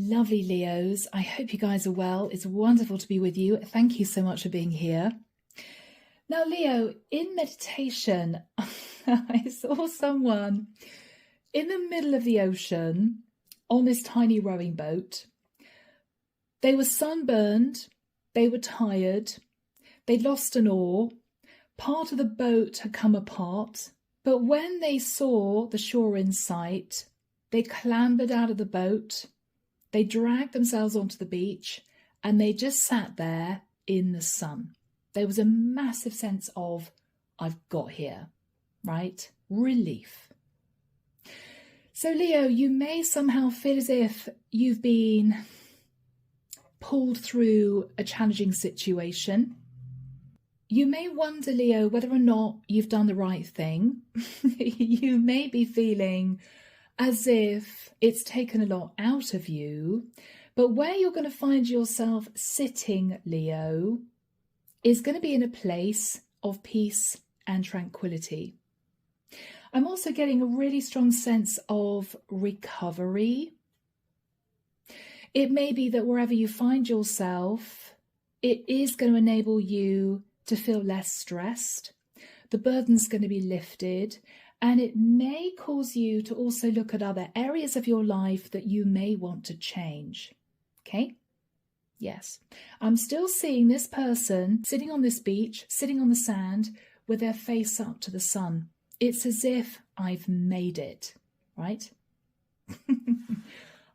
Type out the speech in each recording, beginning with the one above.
lovely Leos. I hope you guys are well. It's wonderful to be with you. Thank you so much for being here. Now, Leo, in meditation, I saw someone in the middle of the ocean on this tiny rowing boat. They were sunburned, they were tired, they'd lost an oar, part of the boat had come apart, but when they saw the shore in sight, they clambered out of the boat, they dragged themselves onto the beach, and they just sat there in the sun. There was a massive sense of, I've got here, right? Relief. So Leo, you may somehow feel as if you've been pulled through a challenging situation. You may wonder, Leo, whether or not you've done the right thing. You may be feeling as if it's taken a lot out of you, but where you're going to find yourself sitting, Leo, is going to be in a place of peace and tranquility. I'm also getting a really strong sense of recovery. It may be that wherever you find yourself, it is going to enable you to feel less stressed. The burden's going to be lifted, and it may cause you to also look at other areas of your life that you may want to change. Okay? Yes. I'm still seeing this person sitting on this beach, sitting on the sand with their face up to the sun. It's as if I've made it, right?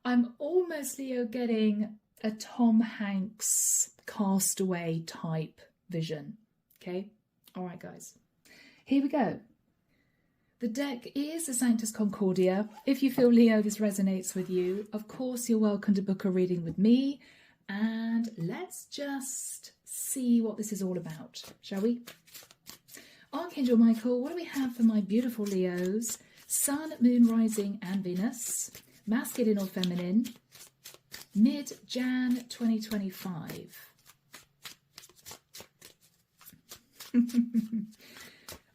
I'm almost, Leo, getting a Tom Hanks Castaway type vision. Okay? All right, guys. Here we go. The deck is the Sanctus Concordia. If you feel, Leo, this resonates with you, of course, you're welcome to book a reading with me. And let's just see what this is all about, shall we? Archangel Michael, what do we have for my beautiful Leos? Sun, Moon, Rising and Venus. Masculine or feminine. Mid-Jan 2025.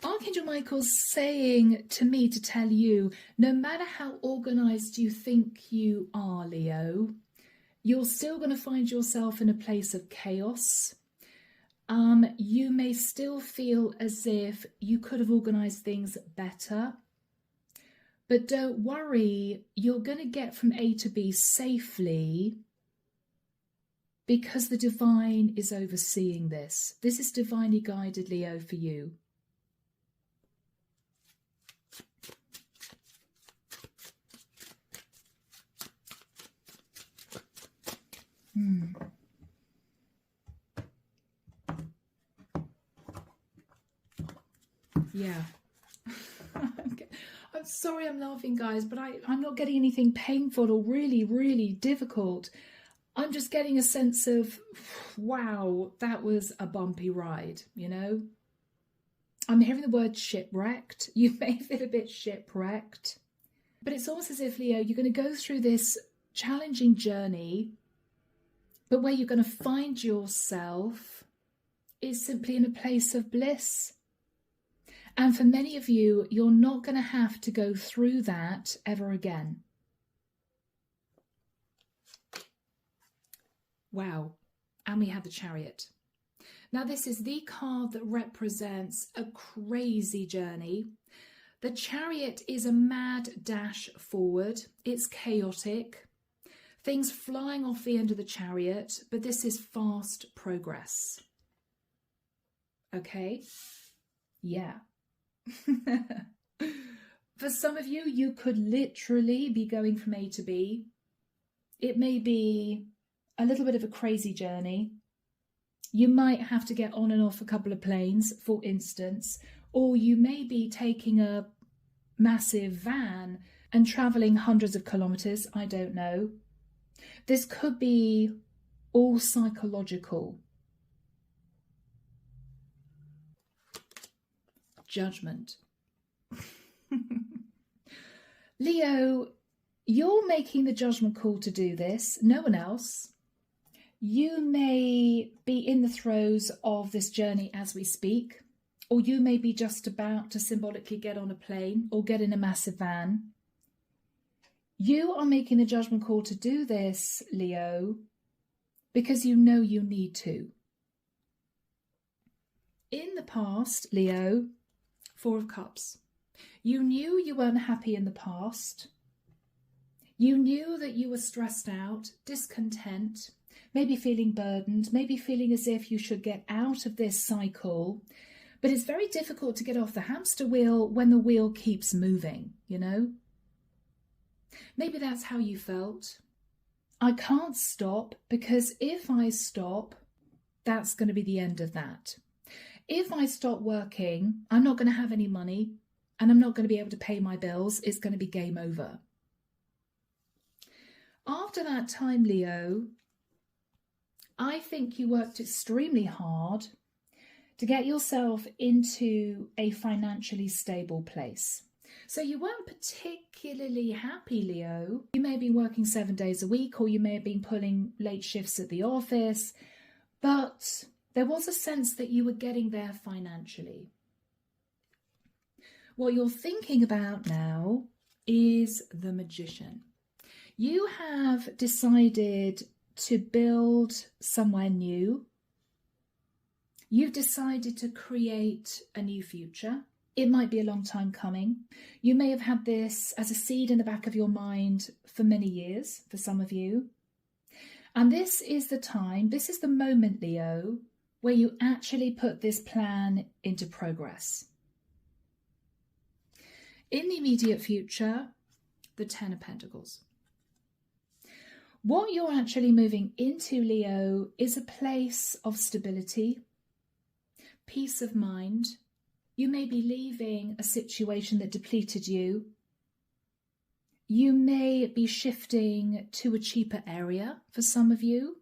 Archangel Michael's saying to me to tell you, no matter how organised you think you are, Leo, you're still going to find yourself in a place of chaos. You may still feel as if you could have organised things better. But don't worry, you're going to get from A to B safely because the divine is overseeing this. This is divinely guided, Leo, for you. Yeah. I'm sorry I'm laughing, guys, but I'm not getting anything painful or really, really difficult. I'm just getting a sense of, wow, that was a bumpy ride, you know? I'm hearing the word shipwrecked. You may feel a bit shipwrecked, but it's almost as if, Leo, you're going to go through this challenging journey, but where you're going to find yourself is simply in a place of bliss. And for many of you, you're not going to have to go through that ever again. Wow. And we have the Chariot. Now, this is the card that represents a crazy journey. The Chariot is a mad dash forward. It's chaotic. Things flying off the end of the Chariot, but this is fast progress. Okay? Yeah. For some of you, you could literally be going from A to B. It may be a little bit of a crazy journey. You might have to get on and off a couple of planes, for instance, or you may be taking a massive van and travelling hundreds of kilometres. I don't know. This could be all psychological. Judgment. Leo, you're making the judgment call to do this, no one else. You may be in the throes of this journey as we speak, or you may be just about to symbolically get on a plane or get in a massive van. You are making the judgment call to do this, Leo, because you know you need to. In the past, Leo, Four of Cups, you knew you weren't happy in the past. You knew that you were stressed out, discontent, maybe feeling burdened, maybe feeling as if you should get out of this cycle. But it's very difficult to get off the hamster wheel when the wheel keeps moving, you know? Maybe that's how you felt. I can't stop, because if I stop, that's going to be the end of that. If I stop working, I'm not going to have any money and I'm not going to be able to pay my bills. It's going to be game over. After that time, Leo, I think you worked extremely hard to get yourself into a financially stable place. So you weren't particularly happy, Leo. You may have been working 7 days a week, or you may have been pulling late shifts at the office, but there was a sense that you were getting there financially. What you're thinking about now is the Magician. You have decided to build somewhere new. You've decided to create a new future. It might be a long time coming. You may have had this as a seed in the back of your mind for many years, for some of you. And this is the time, this is the moment, Leo, where you actually put this plan into progress. In the immediate future, the Ten of Pentacles. What you're actually moving into, Leo, is a place of stability, peace of mind. You may be leaving a situation that depleted you. You may be shifting to a cheaper area for some of you.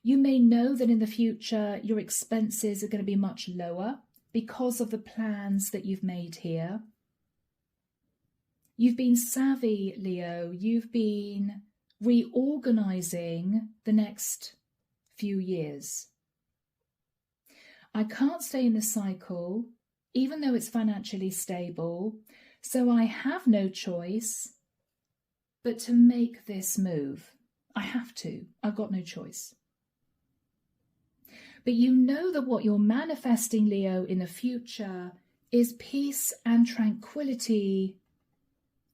You may know that in the future your expenses are going to be much lower because of the plans that you've made here. You've been savvy, Leo. You've been reorganizing the next few years. I can't stay in the cycle, even though it's financially stable, so I have no choice but to make this move. I have to. I've got no choice. But you know that what you're manifesting, Leo, in the future is peace and tranquility,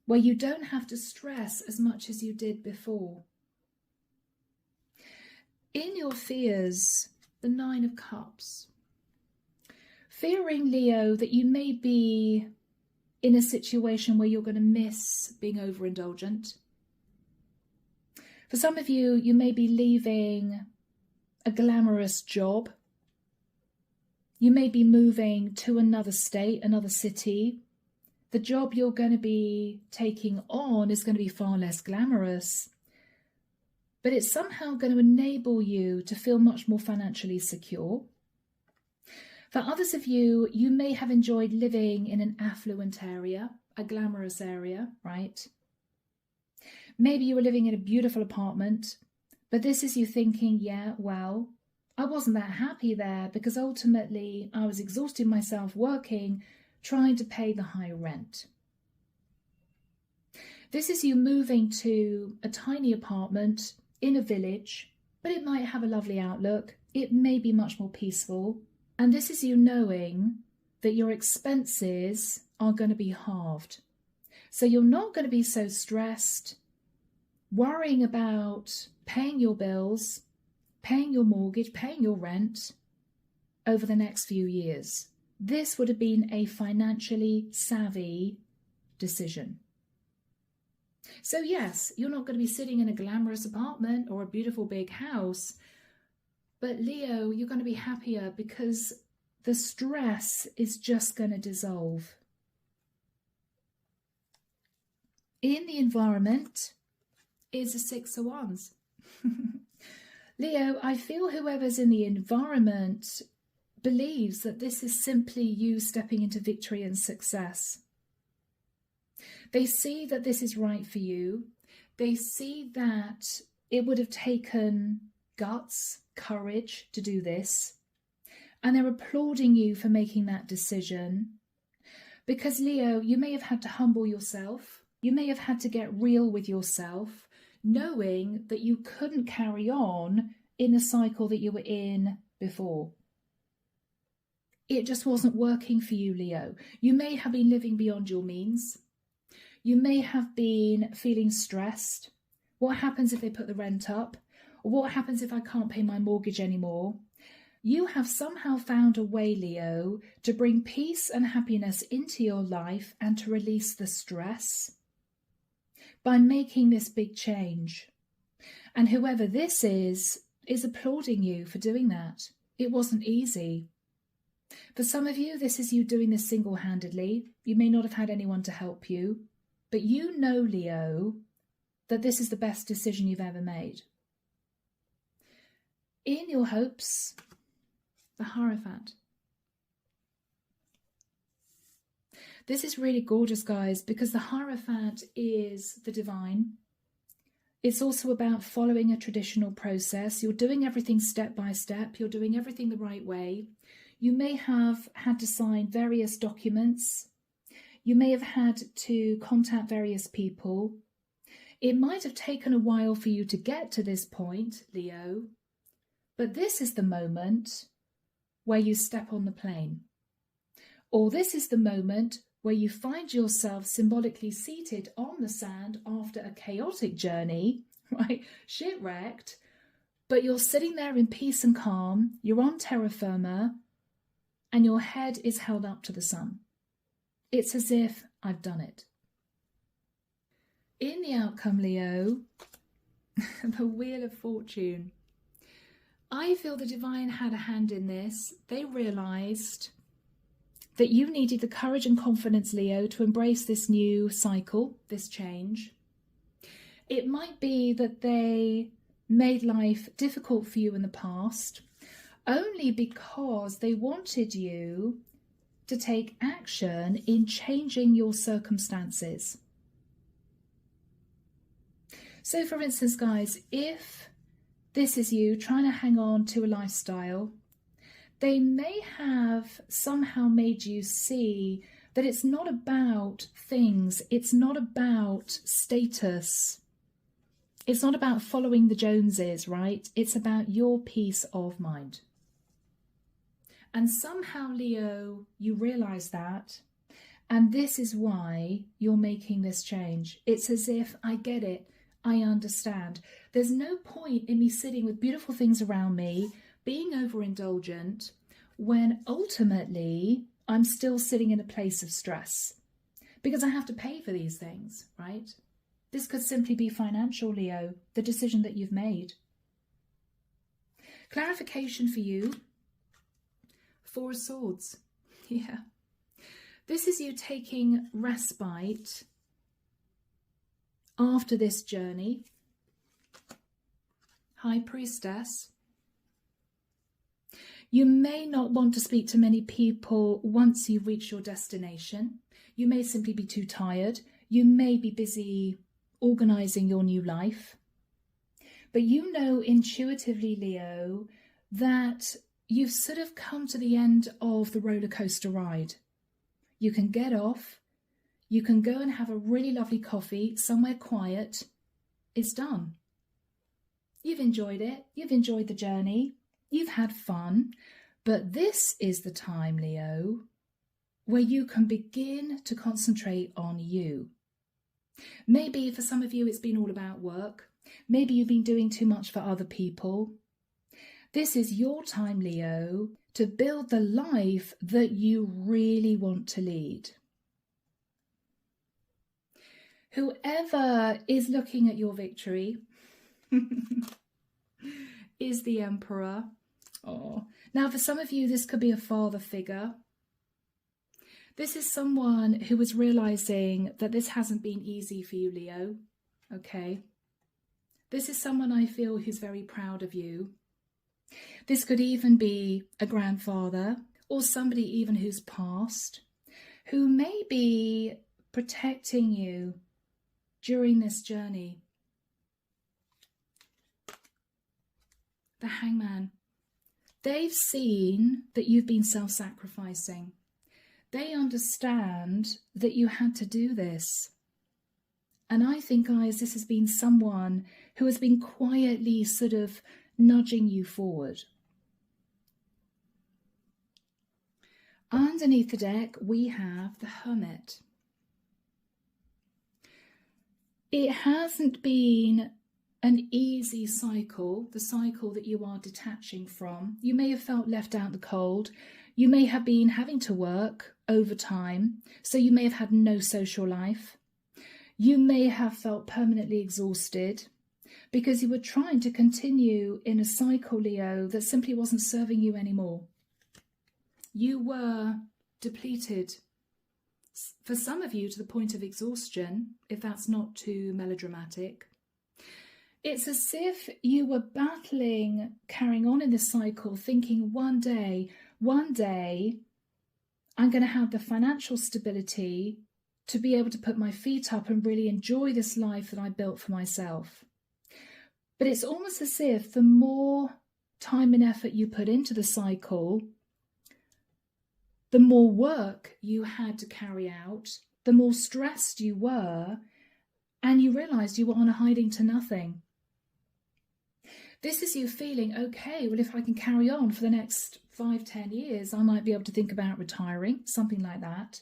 where you don't have to stress as much as you did before. In your fears, the Nine of Cups. Fearing, Leo, that you may be in a situation where you're going to miss being overindulgent. For some of you, you may be leaving a glamorous job. You may be moving to another state, another city. The job you're going to be taking on is going to be far less glamorous, but it's somehow going to enable you to feel much more financially secure. For others of you, you may have enjoyed living in an affluent area, a glamorous area, right? Maybe you were living in a beautiful apartment, but this is you thinking, yeah, well, I wasn't that happy there because ultimately I was exhausting myself working, trying to pay the high rent. This is you moving to a tiny apartment in a village, but it might have a lovely outlook. It may be much more peaceful. And this is you knowing that your expenses are going to be halved. So you're not going to be so stressed, worrying about paying your bills, paying your mortgage, paying your rent over the next few years. This would have been a financially savvy decision. So yes, you're not going to be sitting in a glamorous apartment or a beautiful big house, but Leo, you're going to be happier because the stress is just going to dissolve. In the environment is a Six of Wands. Leo, I feel whoever's in the environment believes that this is simply you stepping into victory and success. They see that this is right for you. They see that it would have taken guts, courage to do this. And they're applauding you for making that decision. Because, Leo, you may have had to humble yourself. You may have had to get real with yourself, knowing that you couldn't carry on in the cycle that you were in before. It just wasn't working for you, Leo. You may have been living beyond your means. You may have been feeling stressed. What happens if they put the rent up? Or what happens if I can't pay my mortgage anymore? You have somehow found a way, Leo, to bring peace and happiness into your life and to release the stress by making this big change. And whoever this is applauding you for doing that. It wasn't easy. For some of you, this is you doing this single-handedly. You may not have had anyone to help you, but you know, Leo, that this is the best decision you've ever made. In your hopes, the Hierophant. This is really gorgeous, guys, because the Hierophant is the divine. It's also about following a traditional process. You're doing everything step by step. You're doing everything the right way. You may have had to sign various documents. You may have had to contact various people. It might have taken a while for you to get to this point, Leo, but this is the moment where you step on the plane. Or this is the moment where you find yourself symbolically seated on the sand after a chaotic journey, right? Shipwrecked, but you're sitting there in peace and calm. You're on terra firma, and your head is held up to the sun. It's as if I've done it. In the outcome, Leo, the Wheel of Fortune. I feel the divine had a hand in this. They realised that you needed the courage and confidence, Leo, to embrace this new cycle, this change. It might be that they made life difficult for you in the past, only because they wanted you to take action in changing your circumstances. So, for instance, guys, if this is you trying to hang on to a lifestyle, they may have somehow made you see that it's not about things, it's not about status, it's not about following the Joneses, right? It's about your peace of mind. And somehow, Leo, you realise that, and this is why you're making this change. It's as if, I get it, I understand. There's no point in me sitting with beautiful things around me, being overindulgent, when ultimately I'm still sitting in a place of stress because I have to pay for these things, right? This could simply be financial, Leo, the decision that you've made. Clarification for you. Four of Swords. Yeah. This is you taking respite after this journey. High Priestess. You may not want to speak to many people once you've reached your destination. You may simply be too tired. You may be busy organising your new life. But you know intuitively, Leo, that you've sort of come to the end of the roller coaster ride. You can get off. You can go and have a really lovely coffee somewhere quiet. It's done. You've enjoyed it. You've enjoyed the journey. You've had fun. But this is the time, Leo, where you can begin to concentrate on you. Maybe for some of you it's been all about work. Maybe you've been doing too much for other people. This is your time, Leo, to build the life that you really want to lead. Whoever is looking at your victory is the Emperor. Oh. Now, for some of you, this could be a father figure. This is someone who is realizing that this hasn't been easy for you, Leo. Okay. This is someone I feel who's very proud of you. This could even be a grandfather or somebody even who's passed, who may be protecting you during this journey. The Hangman. They've seen that you've been self-sacrificing. They understand that you had to do this. And I think, guys, this has been someone who has been quietly sort of nudging you forward. Underneath the deck, we have the Hermit. It hasn't been an easy cycle, the cycle that you are detaching from. You may have felt left out in the cold. You may have been having to work overtime, so you may have had no social life. You may have felt permanently exhausted because you were trying to continue in a cycle, Leo, that simply wasn't serving you anymore. You were depleted, for some of you to the point of exhaustion, if that's not too melodramatic. It's as if you were battling, carrying on in this cycle, thinking one day, I'm going to have the financial stability to be able to put my feet up and really enjoy this life that I built for myself. But it's almost as if the more time and effort you put into the cycle, the more work you had to carry out, the more stressed you were, and you realised you were on a hiding to nothing. This is you feeling, okay, well, if I can carry on for the next 5-10 years, I might be able to think about retiring, something like that.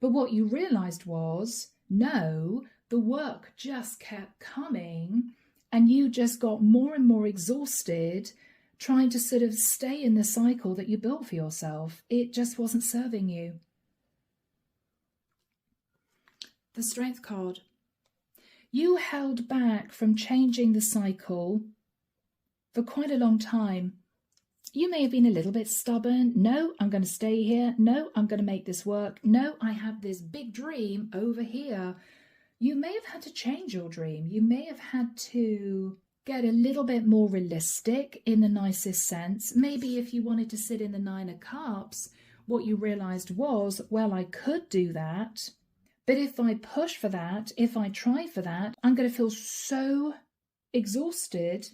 But what you realised was, no, the work just kept coming and you just got more and more exhausted trying to sort of stay in the cycle that you built for yourself. It just wasn't serving you. The Strength card. You held back from changing the cycle for quite a long time. You may have been a little bit stubborn. No, I'm going to stay here. No, I'm going to make this work. No, I have this big dream over here. You may have had to change your dream. You may have had to get a little bit more realistic in the nicest sense. Maybe if you wanted to sit in the Nine of Cups, what you realized was, well, I could do that. But if I push for that, if I try for that, I'm going to feel so exhausted.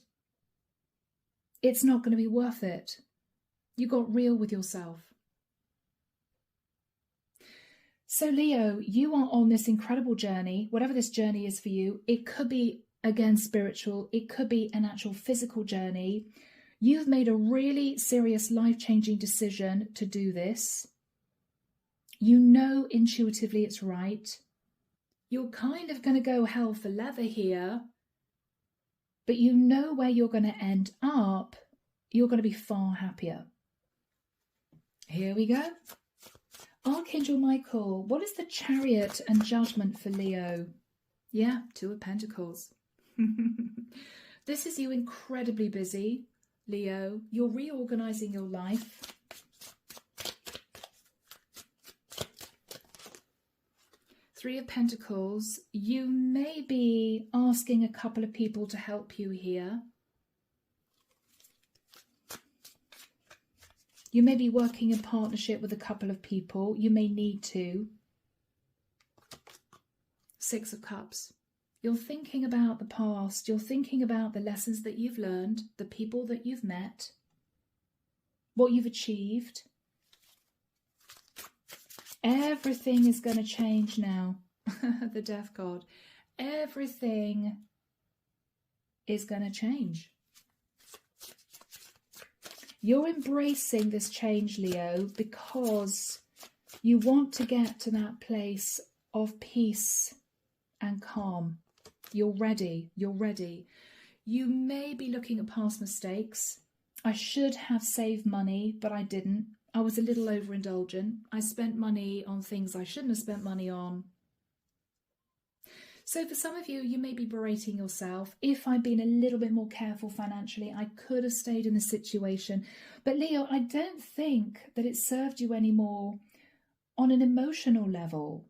It's not going to be worth it. You got real with yourself. So Leo, you are on this incredible journey, whatever this journey is for you. It could be, again, spiritual. It could be an actual physical journey. You've made a really serious life-changing decision to do this. You know intuitively it's right. You're kind of going to go hell for leather here, but you know where you're going to end up. You're going to be far happier. Here we go. Archangel Michael, what is the Chariot and Judgment for Leo? Yeah, Two of Pentacles. This is you incredibly busy, Leo. You're reorganizing your life. Three of Pentacles. You may be asking a couple of people to help you here. You may be working in partnership with a couple of people. You may need to. Six of Cups. You're thinking about the past. You're thinking about the lessons that you've learned, the people that you've met, what you've achieved. Everything is going to change now. The Death card. Everything is going to change. You're embracing this change, Leo, because you want to get to that place of peace and calm. You're ready. You're ready. You may be looking at past mistakes. I should have saved money, but I didn't. I was a little overindulgent. I spent money on things I shouldn't have spent money on. So for some of you, you may be berating yourself. If I'd been a little bit more careful financially, I could have stayed in the situation. But Leo, I don't think that it served you anymore on an emotional level.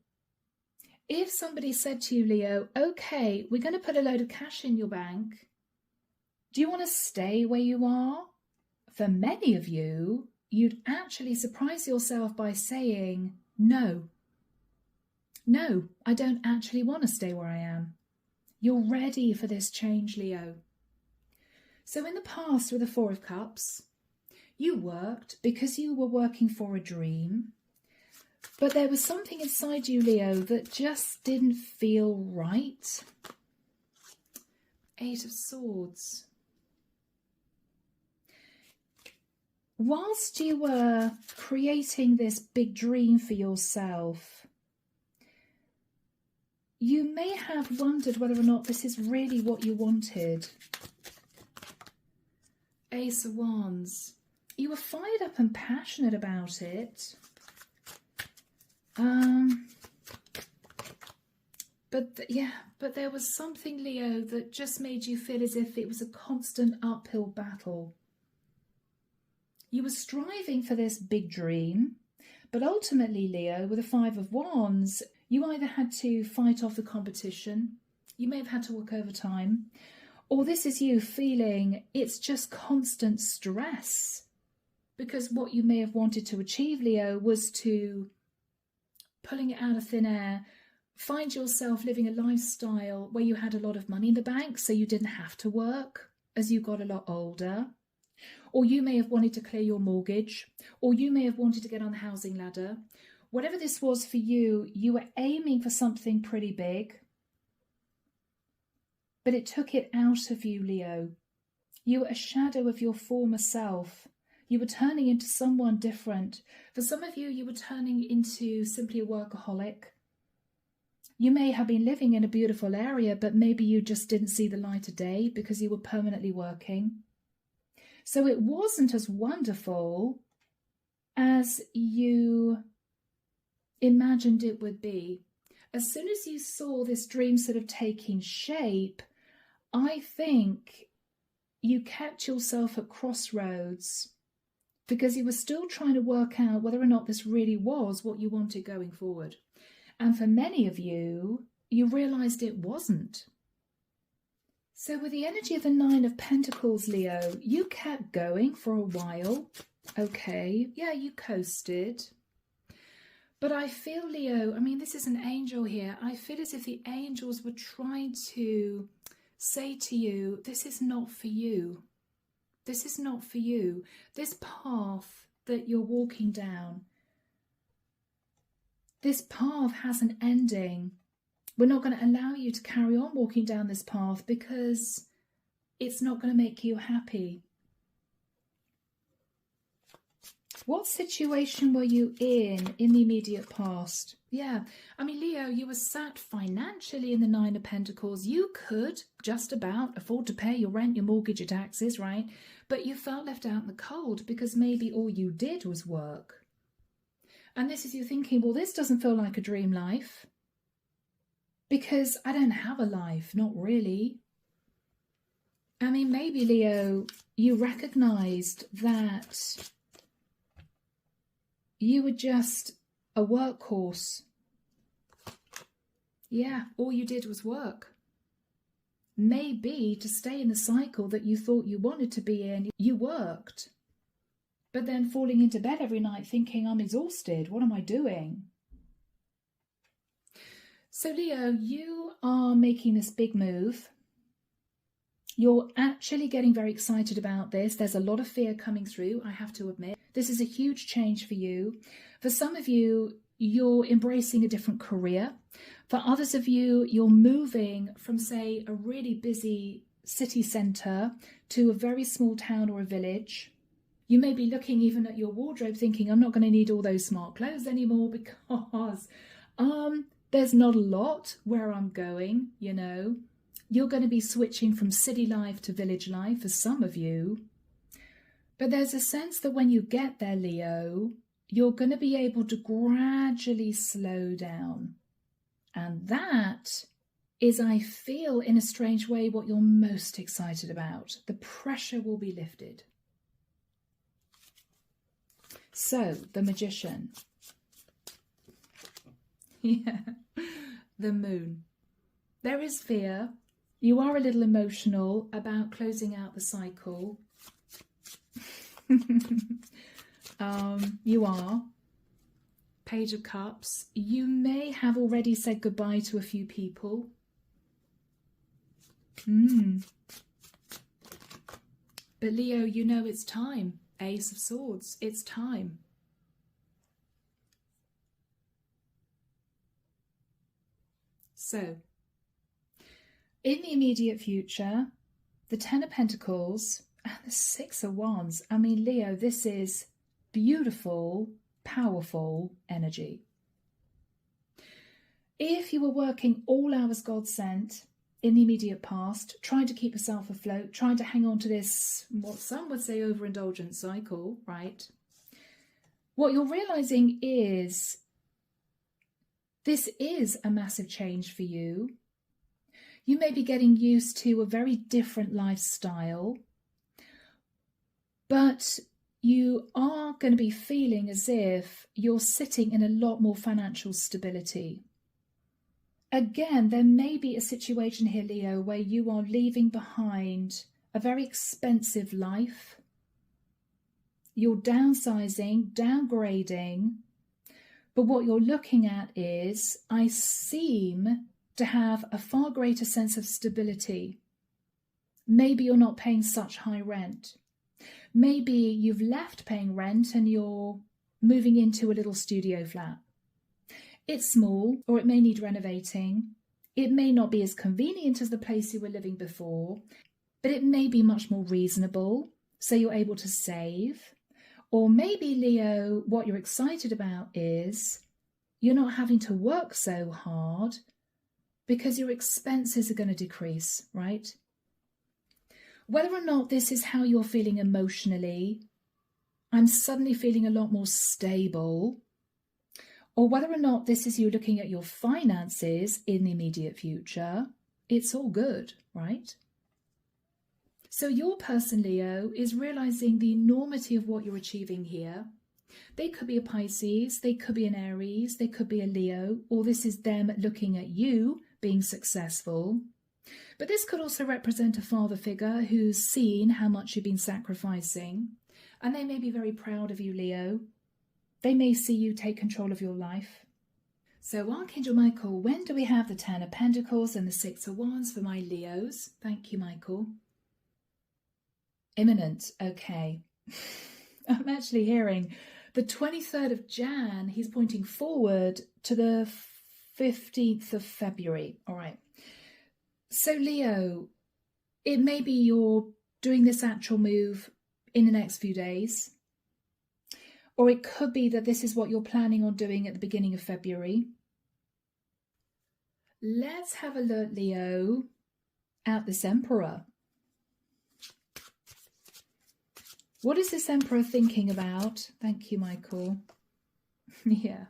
If somebody said to you, Leo, okay, we're going to put a load of cash in your bank. Do you want to stay where you are? For many of you, you'd actually surprise yourself by saying, no. No, I don't actually want to stay where I am. You're ready for this change, Leo. So in the past with the Four of Cups, you worked because you were working for a dream. But there was something inside you, Leo, that just didn't feel right. 8 of Swords. Whilst you were creating this big dream for yourself, you may have wondered whether or not this is really what you wanted. Ace of Wands. You were fired up and passionate about it. But there was something, Leo, that just made you feel as if it was a constant uphill battle. You were striving for this big dream, but ultimately, Leo, with the 5 of Wands, you either had to fight off the competition, you may have had to work overtime, or this is you feeling it's just constant stress. Because what you may have wanted to achieve, Leo, was to, pulling it out of thin air, find yourself living a lifestyle where you had a lot of money in the bank so you didn't have to work as you got a lot older. Or you may have wanted to clear your mortgage, or you may have wanted to get on the housing ladder. Whatever this was for you, you were aiming for something pretty big, but it took it out of you, Leo. You were a shadow of your former self. You were turning into someone different. For some of you, you were turning into simply a workaholic. You may have been living in a beautiful area, but maybe you just didn't see the light of day because you were permanently working. So it wasn't as wonderful as you imagined it would be. As soon as you saw this dream sort of taking shape, I think you kept yourself at crossroads because you were still trying to work out whether or not this really was what you wanted going forward. And for many of you, you realised it wasn't. So with the energy of the 9 of Pentacles, Leo, you kept going for a while. Okay, yeah, you coasted. But I feel, Leo, I mean, this is an angel here. I feel as if the angels were trying to say to you, this is not for you. This is not for you. This path that you're walking down, this path has an ending. We're not going to allow you to carry on walking down this path because it's not going to make you happy. What situation were you in the immediate past? Yeah, I mean, Leo, you were sat financially in the 9 of Pentacles. You could just about afford to pay your rent, your mortgage, your taxes, right? But you felt left out in the cold because maybe all you did was work. And this is you thinking, well, this doesn't feel like a dream life because I don't have a life, not really. I mean, maybe, Leo, you recognized that you were just a workhorse. Yeah, all you did was work. Maybe to stay in the cycle that you thought you wanted to be in, you worked. But then falling into bed every night thinking, I'm exhausted, what am I doing? So Leo, you are making this big move. You're actually getting very excited about this. There's a lot of fear coming through, I have to admit. This is a huge change for you. For some of you, you're embracing a different career. For others of you, you're moving from, say, a really busy city centre to a very small town or a village. You may be looking even at your wardrobe thinking, I'm not going to need all those smart clothes anymore because there's not a lot where I'm going, you know. You're going to be switching from city life to village life for some of you. But there's a sense that when you get there, Leo, you're going to be able to gradually slow down. And that is, I feel, in a strange way, what you're most excited about. The pressure will be lifted. So, the Magician. Yeah, the Moon. There is fear. You are a little emotional about closing out the cycle. You are. Page of Cups. You may have already said goodbye to a few people. But Leo, you know it's time. Ace of Swords. It's time. So, in the immediate future, the Ten of Pentacles and the Six of Wands. I mean, Leo, this is beautiful, powerful energy. If you were working all hours God sent in the immediate past, trying to keep yourself afloat, trying to hang on to this, what some would say, overindulgent cycle, right? What you're realizing is this is a massive change for you. You may be getting used to a very different lifestyle, but you are going to be feeling as if you're sitting in a lot more financial stability. Again, there may be a situation here, Leo, where you are leaving behind a very expensive life. You're downsizing, downgrading, but what you're looking at is, I seem to have a far greater sense of stability. Maybe you're not paying such high rent. Maybe you've left paying rent and you're moving into a little studio flat. It's small, or it may need renovating. It may not be as convenient as the place you were living before, but it may be much more reasonable, so you're able to save. Or maybe, Leo, what you're excited about is you're not having to work so hard because your expenses are going to decrease, right? Whether or not this is how you're feeling emotionally, I'm suddenly feeling a lot more stable, or whether or not this is you looking at your finances in the immediate future, it's all good, right? So your person, Leo, is realizing the enormity of what you're achieving here. They could be a Pisces, they could be an Aries, they could be a Leo, or this is them looking at you being successful. But this could also represent a father figure who's seen how much you've been sacrificing, and they may be very proud of you, Leo. They may see you take control of your life. So Archangel Michael, when do we have the Ten of Pentacles and the Six of Wands for my Leos? Thank you, Michael. Imminent, okay. I'm actually hearing the 23rd of Jan, he's pointing forward to the 15th of February. All right. So Leo, it may be you're doing this actual move in the next few days. Or it could be that this is what you're planning on doing at the beginning of February. Let's have a look, Leo, at this Emperor. What is this Emperor thinking about? Thank you, Michael. Yeah.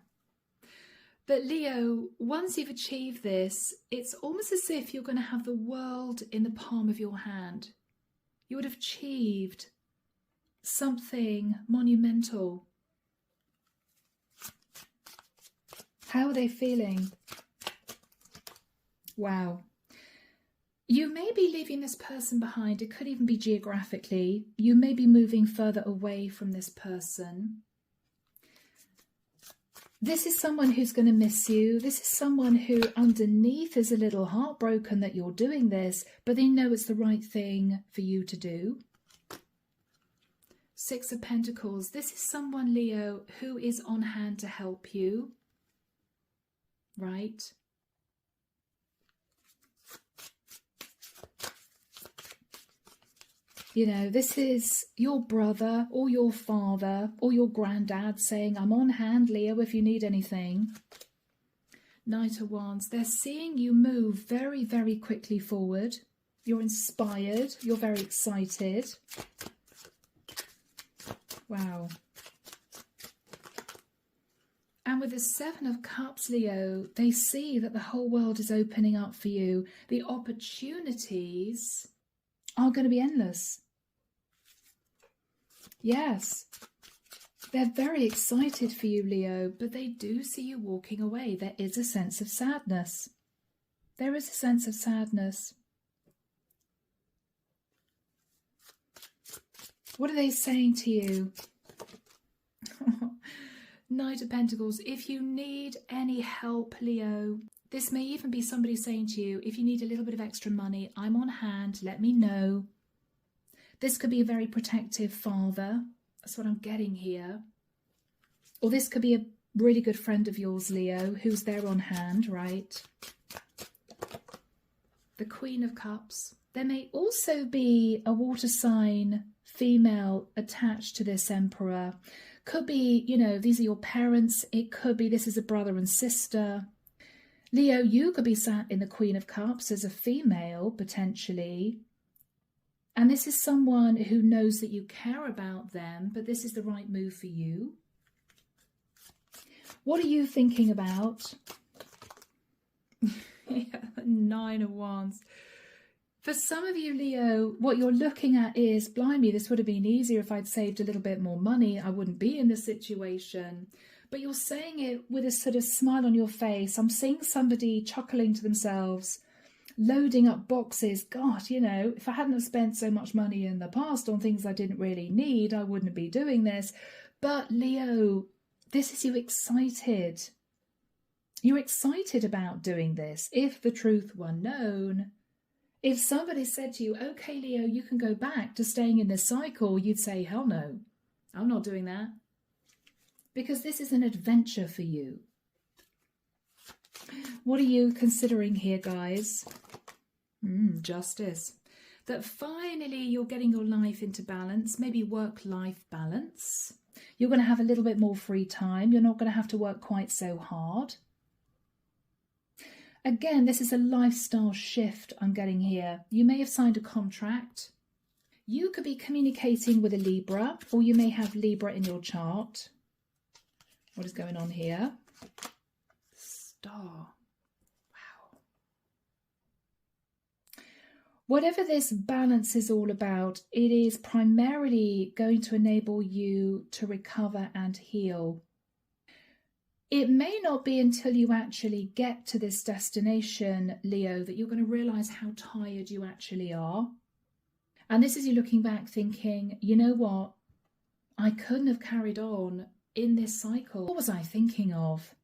But Leo, once you've achieved this, it's almost as if you're going to have the world in the palm of your hand. You would have achieved something monumental. How are they feeling? Wow. You may be leaving this person behind. It could even be geographically. You may be moving further away from this person. This is someone who's going to miss you. This is someone who underneath is a little heartbroken that you're doing this, but they know it's the right thing for you to do. Six of Pentacles. This is someone, Leo, who is on hand to help you. Right? You know, this is your brother or your father or your granddad saying, I'm on hand, Leo, if you need anything. Knight of Wands. They're seeing you move very, very quickly forward. You're inspired. You're very excited. Wow. And with the Seven of Cups, Leo, they see that the whole world is opening up for you. The opportunities are going to be endless. Yes, they're very excited for you, Leo, but they do see you walking away. There is a sense of sadness. There is a sense of sadness. What are they saying to you? Knight of Pentacles. If you need any help, Leo, this may even be somebody saying to you, if you need a little bit of extra money, I'm on hand, let me know. This could be a very protective father. That's what I'm getting here. Or this could be a really good friend of yours, Leo, who's there on hand, right? the Queen of Cups. There may also be a water sign female attached to this Emperor. Could be, you know, these are your parents. It could be this is a brother and sister. Leo, you could be sat in the Queen of Cups as a female, potentially. And this is someone who knows that you care about them, but this is the right move for you. What are you thinking about? Yeah, 9 of Wands. For some of you, Leo, what you're looking at is, blimey, this would have been easier if I'd saved a little bit more money. I wouldn't be in this situation. But you're saying it with a sort of smile on your face. I'm seeing somebody chuckling to themselves, loading up boxes. God, you know, if I hadn't have spent so much money in the past on things I didn't really need, I wouldn't be doing this. But Leo, this is you excited. You're excited about doing this. If the truth were known, if somebody said to you, okay, Leo, you can go back to staying in this cycle, you'd say, hell no, I'm not doing that. Because this is an adventure for you. What are you considering here, guys? Justice. That finally you're getting your life into balance, maybe work-life balance. You're going to have a little bit more free time. You're not going to have to work quite so hard. Again, this is a lifestyle shift I'm getting here. You may have signed a contract. You could be communicating with a Libra, or you may have Libra in your chart. What is going on here? Star. Wow. Whatever this balance is all about, it is primarily going to enable you to recover and heal. It may not be until you actually get to this destination, Leo, that you're going to realise how tired you actually are. And this is you looking back thinking, you know what? I couldn't have carried on in this cycle. What was I thinking of?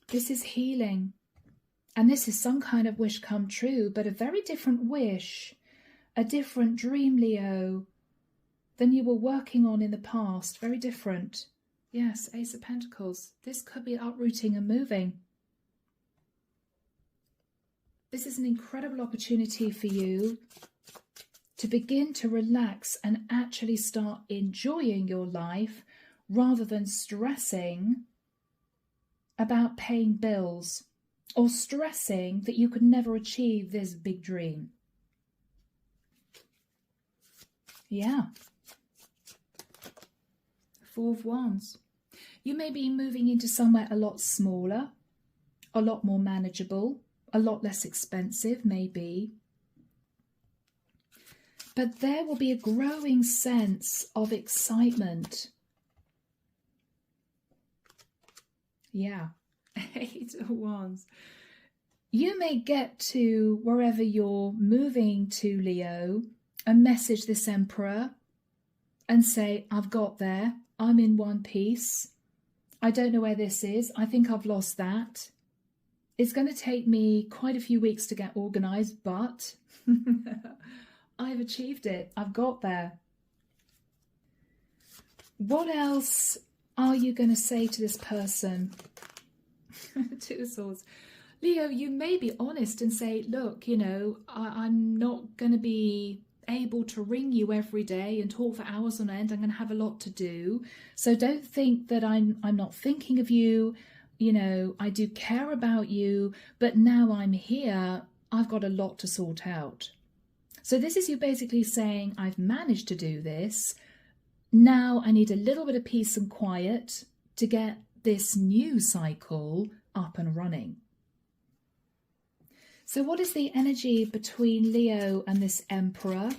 This is healing. And this is some kind of wish come true, but a very different wish, a different dream, Leo, than you were working on in the past. Very different. Yes, Ace of Pentacles. This could be uprooting and moving. This is an incredible opportunity for you to begin to relax and actually start enjoying your life rather than stressing about paying bills or stressing that you could never achieve this big dream. Yeah. 4 of Wands. You may be moving into somewhere a lot smaller, a lot more manageable, a lot less expensive, maybe. But there will be a growing sense of excitement. Yeah, 8 of Wands. You may get to wherever you're moving to, Leo, and message this Emperor and say, I've got there. I'm in one piece. I don't know where this is. I think I've lost that. It's going to take me quite a few weeks to get organised, but I've achieved it. I've got there. What else are you going to say to this person? 2 of Swords. Leo, you may be honest and say, look, you know, I'm not going to be able to ring you every day and talk for hours on end. I'm going to have a lot to do. So don't think that I'm not thinking of you. You know, I do care about you, but now I'm here, I've got a lot to sort out. So this is you basically saying, I've managed to do this. Now I need a little bit of peace and quiet to get this new cycle up and running. So what is the energy between Leo and this Emperor?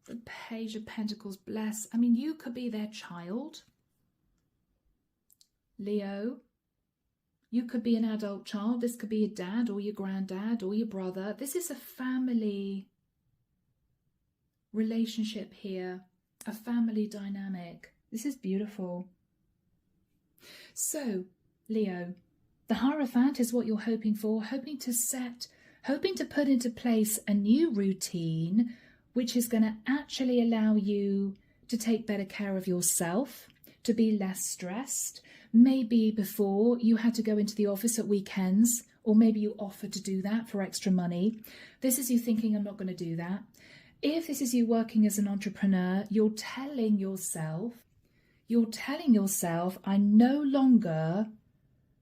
The Page of Pentacles, bless. I mean, you could be their child. Leo, you could be an adult child. This could be your dad or your granddad or your brother. This is a family relationship here, a family dynamic. This is beautiful. So, Leo, the Hierophant is what you're hoping for, hoping to put into place a new routine which is going to actually allow you to take better care of yourself, to be less stressed. Maybe before you had to go into the office at weekends, or maybe you offered to do that for extra money. This is you thinking, I'm not going to do that. If this is you working as an entrepreneur, you're telling yourself, I'm no longer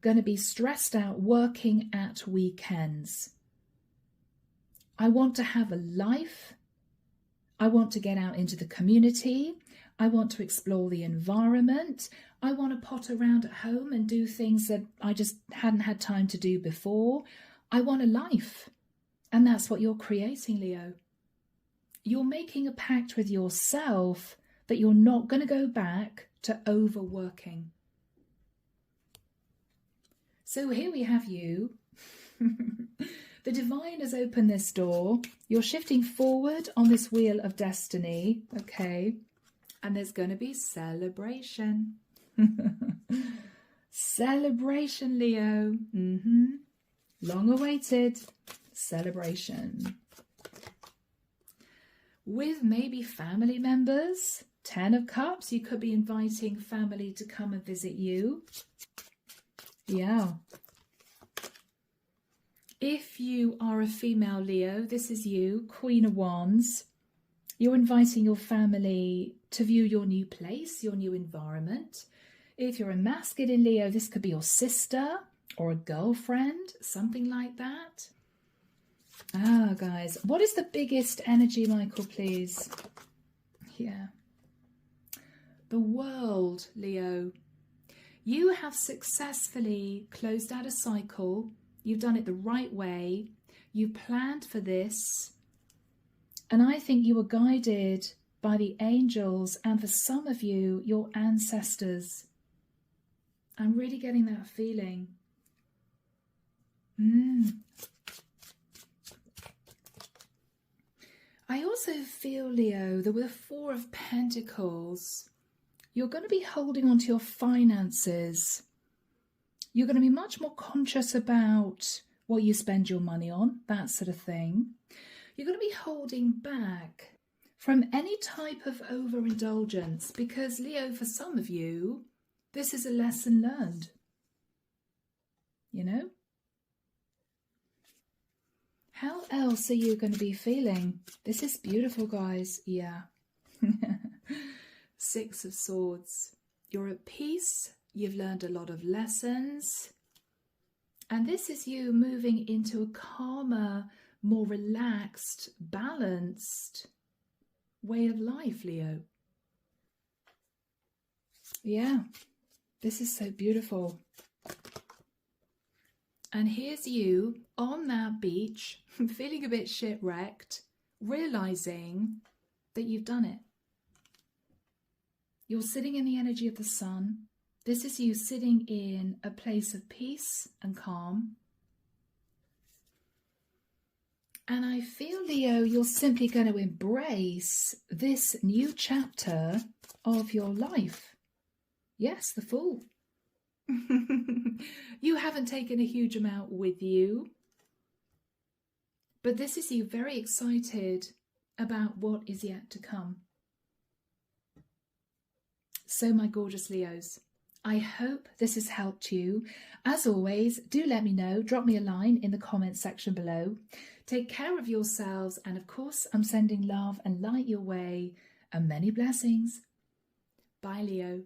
going to be stressed out working at weekends. I want to have a life. I want to get out into the community. I want to explore the environment. I want to pot around at home and do things that I just hadn't had time to do before. I want a life. And that's what you're creating, Leo. You're making a pact with yourself that you're not going to go back to overworking. So here we have you. The divine has opened this door. You're shifting forward on this wheel of destiny. Okay. And there's going to be celebration. Celebration, Leo. Long awaited celebration. With maybe family members. 10 of Cups. You could be inviting family to come and visit you. Yeah. If you are a female Leo, this is you, Queen of Wands. You're inviting your family to view your new place, your new environment. If you're a masculine Leo, this could be your sister or a girlfriend, something like that. Ah, guys, what is the biggest energy, Michael, please? Yeah. The World, Leo. You have successfully closed out a cycle. You've done it the right way. You planned for this. And I think you were guided by the angels and for some of you, your ancestors. I'm really getting that feeling. I also feel, Leo, that with the Four of Pentacles, you're going to be holding on to your finances. You're going to be much more conscious about what you spend your money on, that sort of thing. You're going to be holding back from any type of overindulgence because, Leo, for some of you, this is a lesson learned. You know? How else are you going to be feeling? This is beautiful, guys. Yeah. Six of Swords. You're at peace. You've learned a lot of lessons. And this is you moving into a calmer, more relaxed, balanced way of life, Leo. Yeah. This is so beautiful. And here's you on that beach, feeling a bit shipwrecked, realizing that you've done it. You're sitting in the energy of the sun. This is you sitting in a place of peace and calm. And I feel, Leo, you're simply going to embrace this new chapter of your life. Yes, the Fool. You haven't taken a huge amount with you, but this is you very excited about what is yet to come. So, my gorgeous Leos, I hope this has helped you. As always, do let me know. Drop me a line in the comments section below. Take care of yourselves, and of course, I'm sending love and light your way, and many blessings. Bye, Leo.